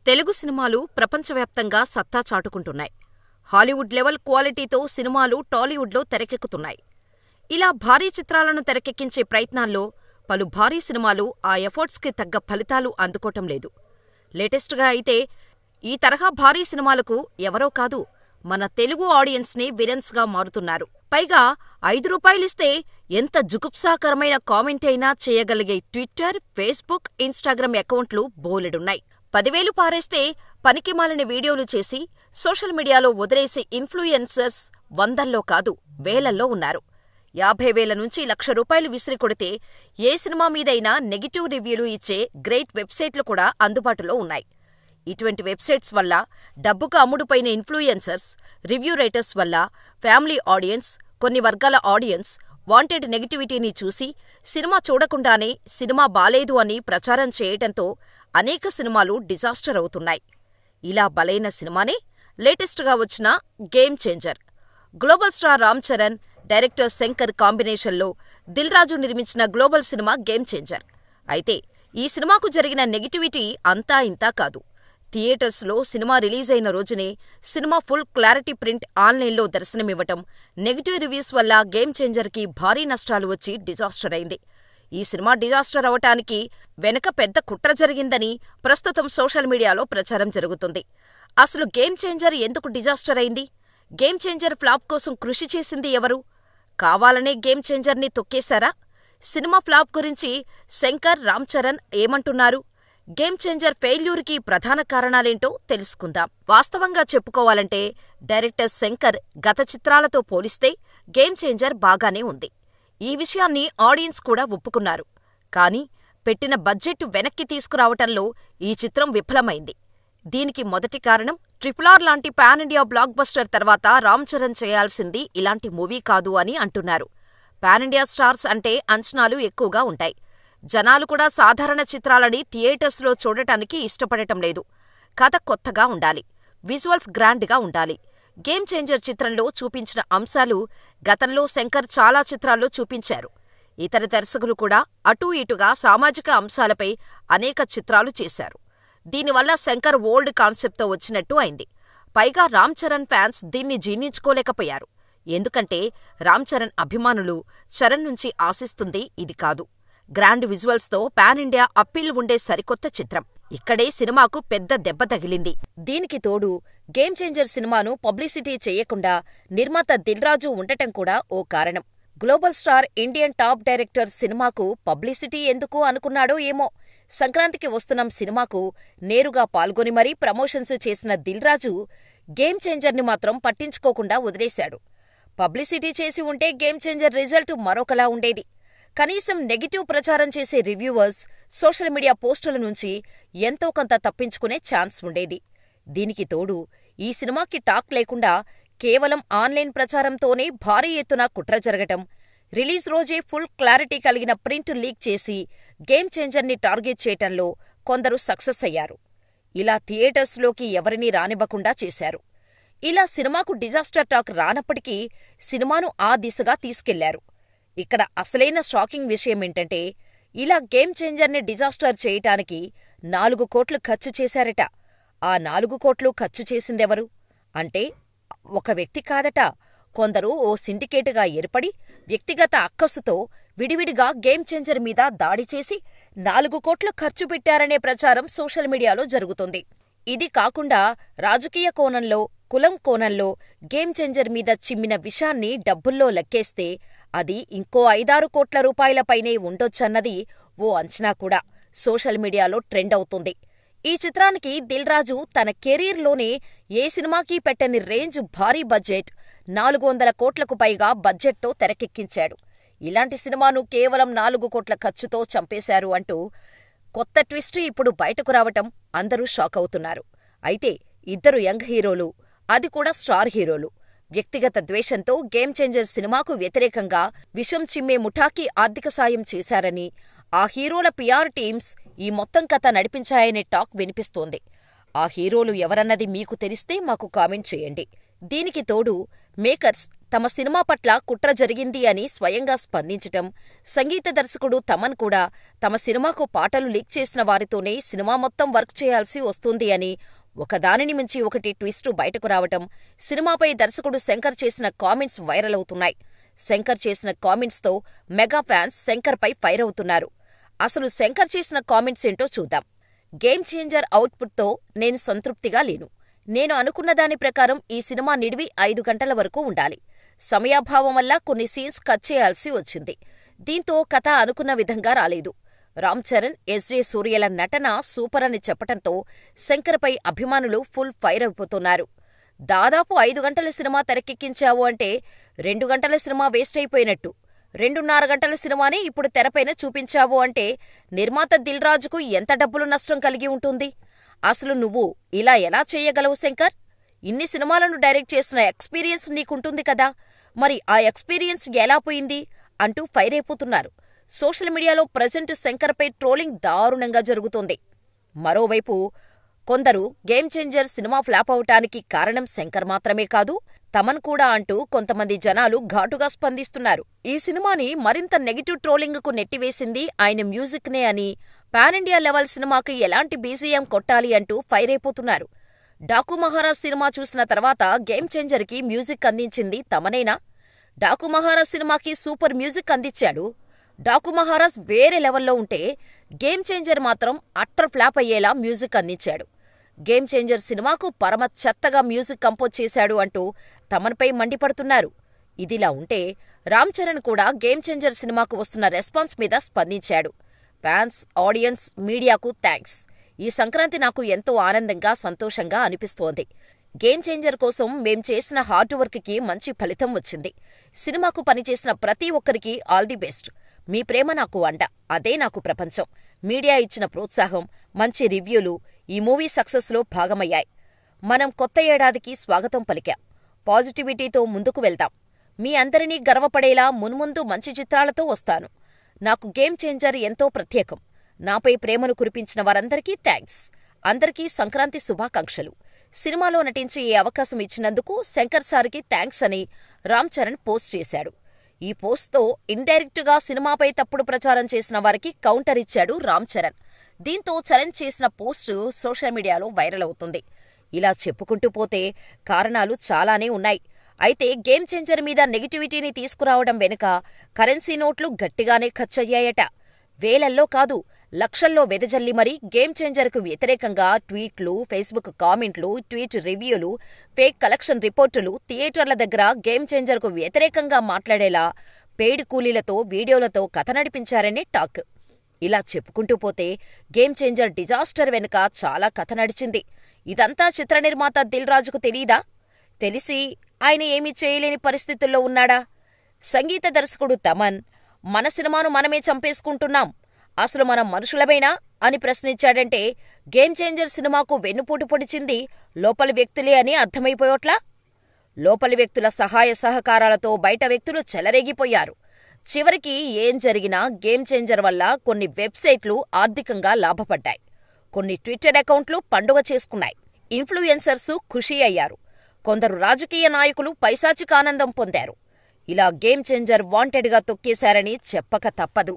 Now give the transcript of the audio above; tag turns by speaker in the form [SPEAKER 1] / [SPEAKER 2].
[SPEAKER 1] తెలుగు సినిమాలు ప్రపంచవ్యాప్తంగా సత్తా చాటుకుంటున్నాయి. హాలీవుడ్ లెవెల్ క్వాలిటీతో సినిమాలు టాలీవుడ్లో తెరకెక్కుతున్నాయి. ఇలా భారీ చిత్రాలను తెరకెక్కించే ప్రయత్నాల్లో పలు భారీ సినిమాలు ఆ ఎఫర్ట్స్కి తగ్గ ఫలితాలు అందుకోవటం లేదు. లేటెస్ట్గా అయితే ఈ తరహా భారీ సినిమాలకు ఎవరో కాదు, మన తెలుగు ఆడియన్స్నే విలన్స్గా మారుతున్నారు. పైగా ₹5 ఎంత జుగుప్సాకరమైన కామెంట్ అయినా చేయగలిగే ట్విట్టర్, ఫేస్బుక్, ఇన్స్టాగ్రామ్ అకౌంట్లు బోలెడున్నాయి. 10,000 పారేస్తే పనికిమాలిన వీడియోలు చేసి సోషల్ మీడియాలో వదిలేసే ఇన్ఫ్లుయెన్సర్స్ వందల్లో కాదు, వేలల్లో ఉన్నారు. 50,000 నుంచి ₹1,00,000 విసిరికొడితే ఏ సినిమా మీదైనా నెగిటివ్ రివ్యూలు ఇచ్చే గ్రేట్ వెబ్సైట్లు కూడా అందుబాటులో ఉన్నాయి. ఇటువంటి వెబ్సైట్స్ వల్ల డబ్బుకు అమ్ముడుపోయిన ఇన్ఫ్లుయెన్సర్స్, రివ్యూ రైటర్స్ వల్ల ఫ్యామిలీ ఆడియన్స్, కొన్ని వర్గాల ఆడియన్స్ వాంటెడ్ నెగిటివిటీని చూసి సినిమా చూడకుండానే సినిమా బాలేదు అని ప్రచారం చేయటంతో అనేక సినిమాలు డిజాస్టర్ అవుతున్నాయి. ఇలా బలైన సినిమానే లేటెస్ట్గా వచ్చిన game changer. Global star Ram Charan, director Shankar కాంబినేషన్లో దిల్ రాజు నిర్మించిన గ్లోబల్ సినిమా గేమ్ చేంజర్. అయితే ఈ సినిమాకు జరిగిన నెగిటివిటీ అంతా ఇంతా కాదు. థియేటర్స్లో సినిమా రిలీజ్ అయిన రోజునే సినిమా ఫుల్ క్లారిటీ ప్రింట్ ఆన్లైన్లో దర్శనమివ్వటం, నెగిటివ్ రివ్యూస్ వల్ల గేమ్ చేంజర్కి భారీ నష్టాలు వచ్చి డిజాస్టర్ అయింది. ఈ సినిమా డిజాస్టర్ అవటానికి వెనక పెద్ద కుట్ర జరిగిందని ప్రస్తుతం సోషల్ మీడియాలో ప్రచారం జరుగుతుంది. అసలు గేమ్ చేంజర్ ఎందుకు డిజాస్టర్ అయింది? గేమ్ చేంజర్ ఫ్లాప్ కోసం కృషి చేసింది ఎవరు? కావాలనే గేమ్ చేంజర్ని తొక్కేశారా? సినిమా ఫ్లాప్ గురించి శంకర్, రామ్ చరణ్ ఏమంటున్నారు? గేమ్ చేంజర్ ఫెయిల్యూర్కి ప్రధాన కారణాలేంటో తెలుసుకుందాం. వాస్తవంగా చెప్పుకోవాలంటే డైరెక్టర్ శంకర్ గత చిత్రాలతో పోలిస్తే గేమ్ చేంజర్ బాగానే ఉంది. ఈ విషయాన్ని ఆడియన్స్ కూడా ఒప్పుకున్నారు. కానీ పెట్టిన బడ్జెట్ వెనక్కి తీసుకురావటంలో ఈ చిత్రం విఫలమైంది. దీనికి మొదటి కారణం RRR లాంటి పాన్ ఇండియా బ్లాక్ బస్టర్ తర్వాత రామ్ చరణ్ చేయాల్సింది ఇలాంటి మూవీ కాదు అని అంటున్నారు. పాన్ ఇండియా స్టార్స్ అంటే అంచనాలు ఎక్కువగా ఉంటాయి. జనాలు కూడా సాధారణ చిత్రాలని థియేటర్స్లో చూడటానికి ఇష్టపడటం లేదు. కథ కొత్తగా ఉండాలి, విజువల్స్ గ్రాండ్గా ఉండాలి. గేమ్ చేంజర్ చిత్రంలో చూపించిన అంశాలు గతంలో శంకర్ చాలా చిత్రాల్లో చూపించారు. ఇతర దర్శకులు కూడా అటూ ఇటుగా సామాజిక అంశాలపై అనేక చిత్రాలు చేశారు. దీనివల్ల శంకర్ ఓల్డ్ కాన్సెప్ట్తో వచ్చినట్టు అయింది. పైగా రామ్ చరణ్ ఫ్యాన్స్ దీన్ని జీర్ణించుకోలేకపోయారు. ఎందుకంటే రామ్ చరణ్ అభిమానులు చరణ్ నుంచి ఆశిస్తుంది ఇది కాదు. గ్రాండ్ విజువల్స్తో పాన్ ఇండియా అప్పీల్ ఉండే సరికొత్త చిత్రం. ఇక్కడే సినిమాకు పెద్ద దెబ్బ తగిలింది. దీనికి తోడు గేమ్ చేంజర్ సినిమాను పబ్లిసిటీ చేయకుండా నిర్మాత దిల్ రాజు ఉండటం కూడా ఓ కారణం. Global star Indian top director సినిమాకు పబ్లిసిటీ ఎందుకు అనుకున్నాడో ఏమో. సంక్రాంతికి వస్తున్న సినిమాకు నేరుగా పాల్గొని మరీ ప్రమోషన్స్ చేసిన దిల్ రాజు గేమ్ చేంజర్ని మాత్రం పట్టించుకోకుండా వదిలేశాడు. పబ్లిసిటీ చేసి ఉంటే గేమ్ చేంజర్ రిజల్ట్ మరొకలా ఉండేది. కనీసం నెగిటివ్ ప్రచారం చేసే రివ్యూవర్స్, సోషల్ మీడియా పోస్టుల నుంచి ఎంతో కొంత తప్పించుకునే ఛాన్స్ ఉండేది. దీనికి తోడు ఈ సినిమాకి టాక్ లేకుండా కేవలం ఆన్లైన్ ప్రచారంతోనే భారీ ఎత్తున కుట్ర జరగటం, రిలీజ్ రోజే ఫుల్ క్లారిటీ కలిగిన ప్రింట్ లీక్ చేసి గేమ్ చేంజర్ని టార్గెట్ చేయటంలో కొందరు సక్సెస్ అయ్యారు. ఇలా థియేటర్స్లోకి ఎవరినీ రానివ్వకుండా చేశారు. ఇలా సినిమాకు డిజాస్టర్ టాక్ రానప్పటికీ సినిమాను ఆ దిశగా తీసుకెళ్లారు. ఇక్కడ అసలైన షాకింగ్ విషయమేంటంటే ఇలా గేమ్ చేంజర్ని డిజాస్టర్ చేయటానికి 4 కోట్లు ఖర్చు చేశారట. ఆ 4 కోట్లు ఖర్చు చేసిందెవరు? అంటే ఒక వ్యక్తి కాదట. కొందరు ఓ సిండికేటుగా ఏర్పడి వ్యక్తిగత అక్కసుతో విడివిడిగా గేమ్ చేంజర్ మీద దాడి చేసి 4 కోట్లు ఖర్చు పెట్టారనే ప్రచారం సోషల్ మీడియాలో జరుగుతుంది. ఇది కాకుండా రాజకీయ కోణంలో, కులం కోణంలో గేమ్ చేంజర్ మీద చిమ్మిన విషాన్ని డబ్బుల్లో లెక్కేస్తే అది ఇంకో 5-6 కోట్ల రూపాయలపైనే ఉండొచ్చన్నది ఓ అంచనా కూడా సోషల్ మీడియాలో ట్రెండ్ అవుతుంది. ఈ చిత్రానికి దిల్ రాజు తన కెరీర్లోనే ఏ సినిమాకీ పెట్టని రేంజ్ భారీ బడ్జెట్, 400 కోట్లకు పైగా బడ్జెట్తో తెరకెక్కించాడు. ఇలాంటి సినిమాను కేవలం 4 కోట్ల ఖర్చుతో చంపేశారు అంటూ కొత్త ట్విస్ట్ ఇప్పుడు బయటకు రావటం అందరూ షాక్ అవుతున్నారు. అయితే ఇద్దరు యంగ్ హీరోలు, అది కూడా స్టార్ హీరోలు, వ్యక్తిగత ద్వేషంతో గేమ్ చేంజర్ సినిమాకు వ్యతిరేకంగా విషం చిమ్మే ముఠాకి ఆర్థిక సాయం చేశారని, ఆ హీరోల PR టీమ్స్ ఈ మొత్తం కథ నడిపించాయనే టాక్ వినిపిస్తోంది. ఆ హీరోలు ఎవరన్నది మీకు తెలిస్తే మాకు కామెంట్ చేయండి. దీనికి తోడు మేకర్స్ తమ సినిమా పట్ల కుట్ర జరిగింది అని స్వయంగా స్పందించటం, సంగీత దర్శకుడు తమన్ కూడా తమ సినిమాకు పాటలు లీక్ చేసిన వారితోనే సినిమా మొత్తం వర్క్ చేయాల్సి వస్తుంది అని ఒకదానిని మించి ఒకటి ట్విస్టు బయటకు రావటం, సినిమాపై దర్శకుడు శంకర్ చేసిన కామెంట్స్ వైరల్ అవుతున్నాయి. శంకర్ చేసిన కామెంట్స్తో మెగా ఫ్యాన్స్ శంకర్పై ఫైర్ అవుతున్నారు. అసలు శంకర్ చేసిన కామెంట్స్ ఏంటో చూద్దాం. గేమ్ చేంజర్ అవుట్పుట్తో నేను సంతృప్తిగా లేను. నేను అనుకున్న దాని ప్రకారం ఈ సినిమా నిడివి 5 గంటల వరకు ఉండాలి. సమయాభావం వల్ల కొన్ని సీన్స్ కట్ చేయాల్సి వచ్చింది. దీంతో కథ అనుకున్న విధంగా రాలేదు. రామ్ చరణ్, ఎస్జే సూర్యల నటన సూపర్ అని చెప్పటంతో శంకర్పై అభిమానులు ఫుల్ ఫైర్ అయిపోతున్నారు. దాదాపు 5 గంటల సినిమా తెరకెక్కించావు అంటే 2 గంటల సినిమా వేస్ట్ అయిపోయినట్టు. 2.5 గంటల సినిమాని ఇప్పుడు తెరపైన చూపించావు అంటే నిర్మాత దిల్ రాజుకు ఎంత డబ్బులు నష్టం కలిగి ఉంటుంది? అసలు నువ్వు ఇలా ఎలా చేయగలవు శంకర్? ఇన్ని సినిమాలను డైరెక్ట్ చేసిన ఎక్స్పీరియన్స్ నీకుంటుంది కదా, మరి ఆ ఎక్స్పీరియన్స్ ఎలా పోయింది అంటూ ఫైర్ అయిపోతున్నారు. సోషల్ మీడియాలో ప్రజెంట్ శంకర్పై ట్రోలింగ్ దారుణంగా జరుగుతోంది. మరోవైపు కొందరు గేమ్ చేంజర్ సినిమా ఫ్లాప్ అవటానికి కారణం శంకర్ మాత్రమే కాదు, తమన్ కూడా అంటూ కొంతమంది జనాలు ఘాటుగా స్పందిస్తున్నారు. ఈ సినిమాని మరింత నెగిటివ్ ట్రోలింగ్కు నెట్టివేసింది ఆయన మ్యూజిక్నే అని, పాన్ ఇండియా లెవెల్ సినిమాకి ఎలాంటి బీజీఎం కొట్టాలి అంటూ ఫైర్ అయిపోతున్నారు. డాకు మహారాజ్ సినిమా చూసిన తర్వాత గేమ్ చేంజర్కి మ్యూజిక్ అందించింది తమనేనా? డాకు మహారాజ్ సినిమాకి సూపర్ మ్యూజిక్ అందించాడు. డాకు మహారాజ్ వేరే లెవెల్లో ఉంటే గేమ్ చేంజర్ మాత్రం అట్టర్ ఫ్లాప్ అయ్యేలా మ్యూజిక్ అందించాడు. గేమ్ చేంజర్ సినిమాకు పరమ చెత్తగా మ్యూజిక్ కంపోజ్ చేశాడు అంటూ తమన్పై మండిపడుతున్నారు. ఇదిలా ఉంటే రామ్ చరణ్ కూడా గేమ్ చేంజర్ సినిమాకు వస్తున్న రెస్పాన్స్ మీద స్పందించాడు. ఫ్యాన్స్, ఆడియన్స్, మీడియాకు థ్యాంక్స్. ఈ సంక్రాంతి నాకు ఎంతో ఆనందంగా, సంతోషంగా అనిపిస్తోంది. గేమ్ చేంజర్ కోసం మేం చేసిన హార్డ్ వర్క్కి మంచి ఫలితం వచ్చింది. సినిమాకు పనిచేసిన ప్రతి ఒక్కరికి ఆల్ ది బెస్ట్. మీ ప్రేమ నాకు అండ, అదే నాకు ప్రపంచం. మీడియా ఇచ్చిన ప్రోత్సాహం, మంచి రివ్యూలు ఈ మూవీ సక్సెస్లో భాగమయ్యాయి. మనం కొత్త ఏడాదికి స్వాగతం పలికాం. పాజిటివిటీతో ముందుకు వెళ్దాం. మీ అందరినీ గర్వపడేలా మున్ముందు మంచి చిత్రాలతో వస్తాను. నాకు గేమ్ చేంజర్ ఎంతో ప్రత్యేకం. నాపై ప్రేమను కురిపించిన వారందరికీ థ్యాంక్స్. అందరికీ సంక్రాంతి శుభాకాంక్షలు. సినిమాలో నటించి ఈ అవకాశం ఇచ్చినందుకు శంకర్ సార్కి థ్యాంక్స్ అని రామ్ చరణ్ పోస్ట్ చేశాడు. ఈ పోస్ట్తో ఇండైరెక్ట్గా సినిమాపై తప్పుడు ప్రచారం చేసిన వారికి కౌంటర్ ఇచ్చాడు రామ్ చరణ్. దీంతో చరణ్ చేసిన పోస్టు సోషల్ మీడియాలో వైరల్ అవుతుంది. ఇలా చెప్పుకుంటూ పోతే కారణాలు చాలానే ఉన్నాయి. అయితే గేమ్ చేంజర్ మీద నెగిటివిటీని తీసుకురావడం వెనుక కరెన్సీ నోట్లు గట్టిగానే ఖర్చయ్యాయట. వేలల్లో కాదు, లక్షల్లో వెదజల్లి మరీ గేమ్ చేంజర్కు వ్యతిరేకంగా ట్వీట్లు, ఫేస్బుక్ కామెంట్లు, ట్వీట్ రివ్యూలు, ఫేక్ కలెక్షన్ రిపోర్టులు, థియేటర్ల దగ్గర గేమ్ చేంజర్కు వ్యతిరేకంగా మాట్లాడేలా పెయిడ్ కూలీలతో, వీడియోలతో కథ నడిపించారనే టాక్. ఇలా చెప్పుకుంటూ పోతే గేమ్ చేంజర్ డిజాస్టర్ వెనుక చాలా కథ నడిచింది. ఇదంతా చిత్ర నిర్మాత దిల్ రాజుకు తెలీదా? తెలిసి ఆయన ఏమీ చేయలేని పరిస్థితుల్లో ఉన్నాడా? సంగీత దర్శకుడు తమన్, మన సినిమాను మనమే చంపేసుకుంటున్నాం, అసలు మనం మనుషులమేనా అని ప్రశ్నించాడంటే గేమ్ చేంజర్ సినిమాకు వెన్నుపోటు పొడిచింది లోపలి వ్యక్తులే అని అర్థమైపోయట్లా? లోపలి వ్యక్తుల సహాయ సహకారాలతో బయట వ్యక్తులు చెలరేగిపోయారు. చివరికి ఏం జరిగినా గేమ్ చేంజర్ వల్ల కొన్ని వెబ్సైట్లు ఆర్థికంగా లాభపడ్డాయి. కొన్ని ట్విట్టర్ అకౌంట్లు పండుగ చేసుకున్నాయి. ఇన్ఫ్లుయెన్సర్సు ఖుషీ అయ్యారు. కొందరు రాజకీయ నాయకులు పైశాచిక ఆనందం పొందారు. ఇలా గేమ్ చేంజర్ వాంటెడ్గా తొక్కేశారని చెప్పక తప్పదు.